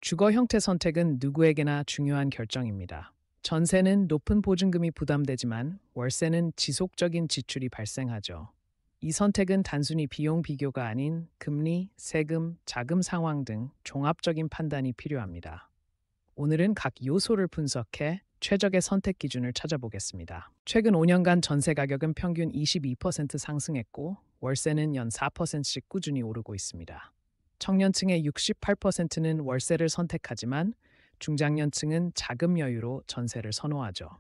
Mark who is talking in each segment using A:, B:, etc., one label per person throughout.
A: 주거 형태 선택은 누구에게나 중요한 결정입니다. 전세는 높은 보증금이 부담되지만 월세는 지속적인 지출이 발생하죠. 이 선택은 단순히 비용 비교가 아닌 금리, 세금, 자금 상황 등 종합적인 판단이 필요합니다. 오늘은 각 요소를 분석해 최적의 선택 기준을 찾아보겠습니다. 최근 5년간 전세 가격은 평균 22% 상승했고 월세는 연 4%씩 꾸준히 오르고 있습니다. 청년층의 68%는 월세를 선택하지만 중장년층은 자금 여유로 전세를 선호하죠.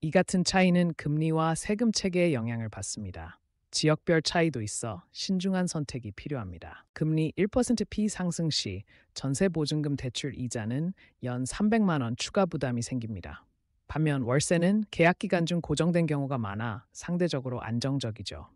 A: 이 같은 차이는 금리와 세금 체계의 영향을 받습니다. 지역별 차이도 있어 신중한 선택이 필요합니다. 금리 1% 상승 시 전세 보증금 대출 이자는 연 300만 원 추가 부담이 생깁니다. 반면 월세는 계약 기간 중 고정된 경우가 많아 상대적으로 안정적이죠.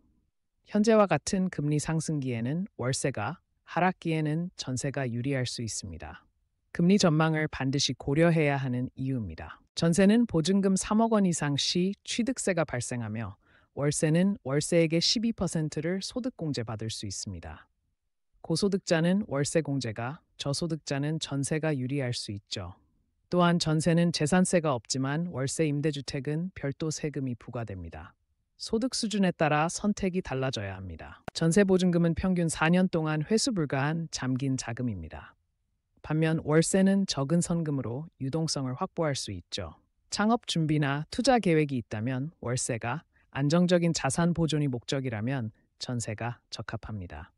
A: 현재와 같은 금리 상승기에는 월세가, 하락기에는 전세가 유리할 수 있습니다. 금리 전망을 반드시 고려해야 하는 이유입니다. 전세는 보증금 3억 원 이상 시 취득세가 발생하며 월세는 월세액의 12%를 소득공제 받을 수 있습니다. 고소득자는 월세 공제가, 저소득자는 전세가 유리할 수 있죠. 또한 전세는 재산세가 없지만 월세 임대주택은 별도 세금이 부과됩니다. 소득 수준에 따라 선택이 달라져야 합니다. 전세 보증금은 평균 4년 동안 회수 불가한 잠긴 자금입니다. 반면 월세는 적은 선금으로 유동성을 확보할 수 있죠. 창업 준비나 투자 계획이 있다면 월세가, 안정적인 자산 보존이 목적이라면 전세가 적합합니다.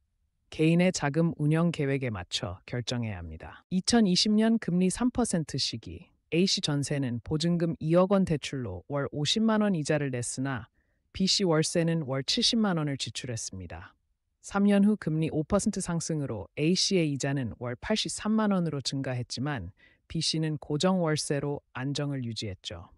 A: 개인의 자금 운영 계획에 맞춰 결정해야 합니다. 2020년 금리 3% 시기 A씨 전세는 보증금 2억 원 대출로 월 50만 원 이자를 냈으나 B씨 월세는 월 70만 원을 지출했습니다. 3년 후 금리 5% 상승으로 A씨의 이자는 월 83만 원으로 증가했지만 B씨는 고정 월세로 안정을 유지했죠.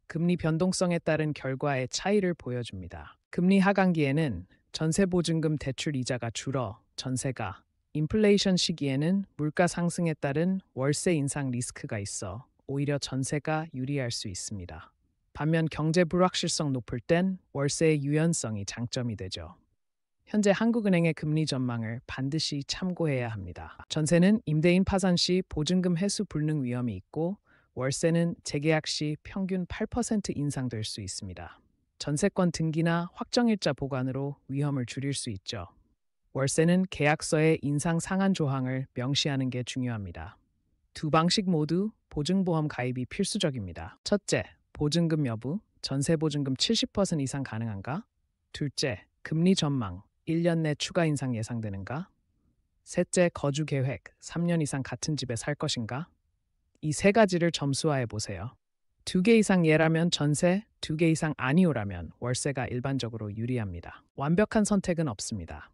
A: 금리 변동성에 따른 결과의 차이를 보여줍니다. 금리 하강기에는 전세 보증금 대출 이자가 줄어 전세가, 인플레이션 시기에는 물가 상승에 따른 월세 인상 리스크가 있어 오히려 전세가 유리할 수 있습니다. 반면 경제 불확실성 높을 땐 월세의 유연성이 장점이 되죠. 현재 한국은행의 금리 전망을 반드시 참고해야 합니다. 전세는 임대인 파산 시 보증금 회수 불능 위험이 있고 월세는 재계약 시 평균 8% 인상될 수 있습니다. 전세권 등기나 확정일자 보관으로 위험을 줄일 수 있죠. 월세는 계약서의 인상 상한 조항을 명시하는 게 중요합니다. 두 방식 모두 보증보험 가입이 필수적입니다. 첫째, 보증금 여부, 전세 보증금 70% 이상 가능한가? 둘째, 금리 전망, 1년 내 추가 인상 예상되는가? 셋째, 거주 계획, 3년 이상 같은 집에 살 것인가? 이 세 가지를 점수화해 보세요. 2개 이상 예라면 전세, 2개 이상 아니오라면 월세가 일반적으로 유리합니다. 완벽한 선택은 없습니다.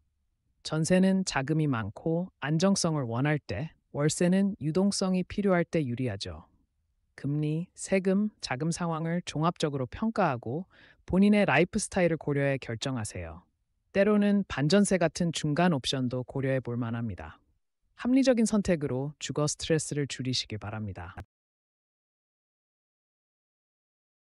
A: 전세는 자금이 많고 안정성을 원할 때, 월세는 유동성이 필요할 때 유리하죠. 금리, 세금, 자금 상황을 종합적으로 평가하고 본인의 라이프 스타일을 고려해 결정하세요. 때로는 반전세 같은 중간 옵션도 고려해 볼 만합니다. 합리적인 선택으로 주거 스트레스를 줄이시길 바랍니다.